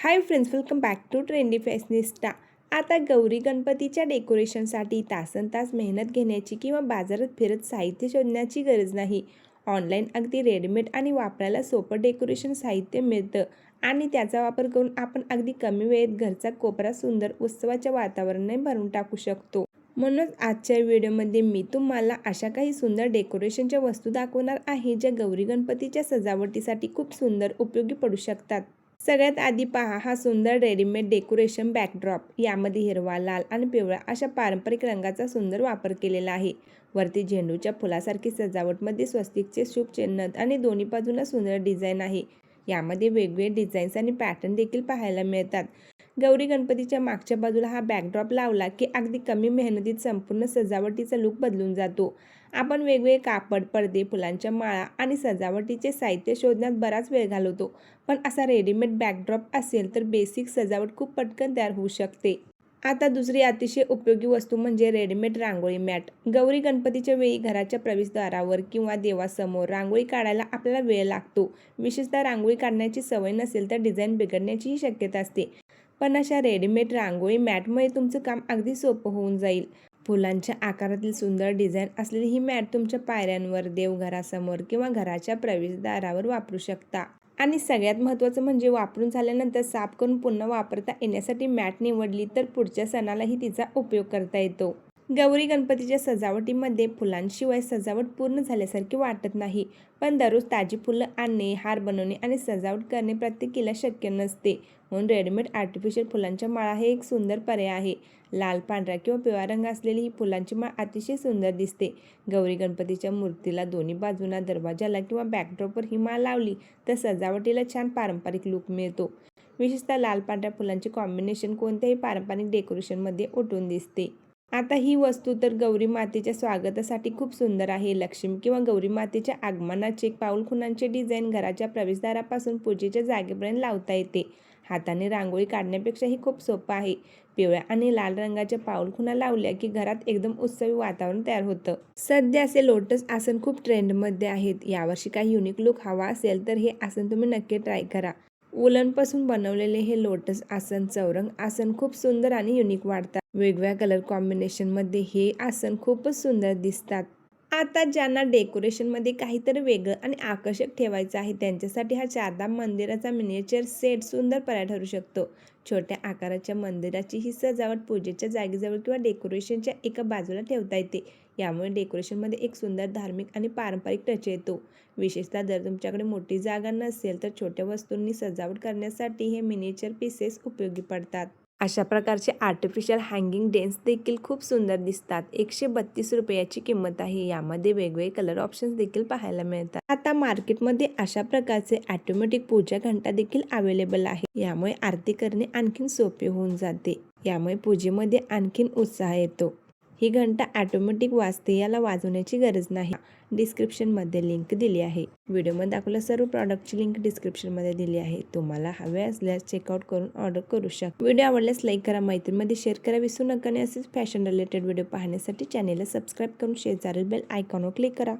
High friends, welcome back to trendy fashionista. आता गौरी गणपतीच्या डेकोरेशनसाठी तासनतास मेहनत घेण्याची किंवा बाजारात फिरत साहित्य शोधण्याची गरज नाही. ऑनलाईन अगदी रेडीमेड आणि वापरायला सोपं डेकोरेशन साहित्य मिळतं आणि त्याचा वापर करून आपण अगदी कमी वेळेत घरचा कोपरा सुंदर उत्सवाच्या वातावरणाने भरून टाकू शकतो. म्हणूनच आजच्या व्हिडिओमध्ये मी तुम्हाला अशा काही सुंदर डेकोरेशनच्या वस्तू दाखवणार आहे ज्या गौरी गणपतीच्या सजावटीसाठी खूप सुंदर उपयोगी पडू शकतात. सगळ्यात आधी पहा हा सुंदर रेडीमेड डेकोरेशन बॅकड्रॉप. यामध्ये हिरवा, लाल आणि पिवळा अशा पारंपरिक रंगाचा सुंदर वापर केलेला आहे. वरती झेंडूच्या फुलासारखी सजावटमध्ये स्वस्तिकचे शुभ चिन्ह आणि दोन्ही बाजूला सुंदर डिझाईन आहे. यामध्ये वेगवेगळे डिझाईन्स आणि पॅटर्न देखील पाहायला मिळतात. गौरी गणपतीच्या मागच्या बाजूला हा बॅकड्रॉप लावला की अगदी कमी मेहनतीत संपूर्ण सजावटीचा लूक बदलून जातो. आपण वेगवेगळे कापड, पडदे, फुलांच्या माळा आणि सजावटीचे साहित्य शोधण्यात बराच वेळ घालवतो. पण असा रेडीमेड बॅकड्रॉप असेल तर बेसिक सजावट खूप पटकन तयार होऊ शकते. आता दुसरी अतिशय उपयोगी वस्तू म्हणजे रेडीमेड रांगोळी मॅट. गौरी गणपतीच्या वेळी घराच्या प्रवेशद्वारावर किंवा देवासमोर रांगोळी काढायला आपल्याला वेळ लागतो. विशेषतः रांगोळी काढण्याची सवय नसेल तर डिझाईन बिघडण्याचीही शक्यता असते. पण अशा रेडीमेड रांगोळी मॅटमुळे तुमचं काम अगदी सोपं होऊन जाईल. फुलांच्या आकारातील सुंदर डिझाईन असलेली ही मॅट तुमच्या पायऱ्यांवर, देवघरासमोर किंवा घराच्या प्रवेशद्वारावर वापरू शकता. आणि सगळ्यात महत्त्वाचं म्हणजे वापरून झाल्यानंतर साफ करून पुन्हा वापरता येण्यासाठी मॅट निवडली तर पुढच्या सणालाही तिचा उपयोग करता येतो. गौरी गणपतीच्या सजावटीमध्ये फुलांशिवाय सजावट पूर्ण झाल्यासारखी वाटत नाही. पण दररोज ताजी फुलं आणणे, हार बनवणे आणि सजावट करणे प्रत्येकीला शक्य नसते. म्हणून रेडीमेड आर्टिफिशियल फुलांच्या माळा हे एक सुंदर पर्याय आहे. लाल, पांढरा किंवा पिवळा रंग असलेली ही फुलांची माळ अतिशय सुंदर दिसते. गौरी गणपतीच्या मूर्तीला दोन्ही बाजूंना, दरवाजाला किंवा बॅकड्रॉपवर ही माळ लावली तर सजावटीला छान पारंपरिक लूक मिळतो. विशेषतः लाल पांढऱ्या फुलांचे कॉम्बिनेशन कोणत्याही पारंपरिक डेकोरेशनमध्ये उठून दिसते. आता ही वस्तू तर गौरी मातेच्या स्वागतासाठी खूप सुंदर आहे. लक्ष्मी किंवा गौरी मातेच्या आगमनाचे पाऊलखुणांचे डिझाईन घराच्या प्रवेशद्वारापासून पूजेच्या जागेपर्यंत लावता येते. हाताने रांगोळी काढण्यापेक्षा ही खूप सोपं आहे. पिवळ्या आणि लाल रंगाच्या पाऊलखुणा लावल्या की घरात एकदम उत्सवी वातावरण तयार होतं. सध्या असे लोटस आसन खूप ट्रेंडमध्ये आहेत. यावर्षी काही युनिक लुक हवा असेल तर हे आसन तुम्ही नक्की ट्राय करा. वूलनपासून बनवलेले हे लोटस आसन, चौरंग आसन खूप सुंदर आणि युनिक वाटतात. वेगवेगळ्या कलर कॉम्बिनेशनमध्ये हे आसन खूपच सुंदर दिसतात. आता ज्यांना डेकोरेशनमध्ये काहीतरी वेगळं आणि आकर्षक ठेवायचं आहे त्यांच्यासाठी हा चारधाम मंदिराचा मिनिएचर सेट सुंदर पर्याय ठरू शकतो. छोट्या आकाराच्या मंदिराची ही सजावट पूजेच्या जागेजवळ किंवा डेकोरेशनच्या एका बाजूला ठेवता येते. यामुळे डेकोरेशनमध्ये एक सुंदर धार्मिक आणि पारंपरिक टच येतो. विशेषतः जर तुमच्याकडे मोठी जागा नसेल तर छोट्या वस्तूंनी सजावट करण्यासाठी हे मिनिएचर पीसेस उपयोगी पडतात. अशा प्रकारचे आर्टिफिशियल हँगिंग डेन्स देखील खूप सुंदर दिसतात. 132 रुपयाची किंमत आहे. यामध्ये वेगवेगळे कलर ऑप्शन्स देखील पाहायला मिळतात. आता मार्केटमध्ये अशा प्रकारचे ऑटोमॅटिक पूजा घंटा देखील अवेलेबल आहे. यामुळे आरती करणे आणखीन सोपे होऊन जाते. यामुळे पूजेमध्ये आणखीन उत्साह येतो. ही घंटा ऑटोमॅटिक वाजते, याला वाजवण्याची गरज नाही. डिस्क्रिप्शनमध्ये लिंक दिली आहे. व्हिडिओमध्ये दाखवलेल्या सर्व प्रॉडक्टची लिंक डिस्क्रिप्शनमध्ये दिली आहे. तुम्हाला हवे असल्यास चेकआउट करून ऑर्डर करू शकता. व्हिडिओ आवडल्यास लाईक करा, मैत्रीमध्ये शेअर करा विसरू नका आणि असेच फॅशन रिलेटेड व्हिडिओ पाहण्यासाठी चॅनेलला सबस्क्राईब करून शेजारील बेल आयकॉनवर क्लिक करा.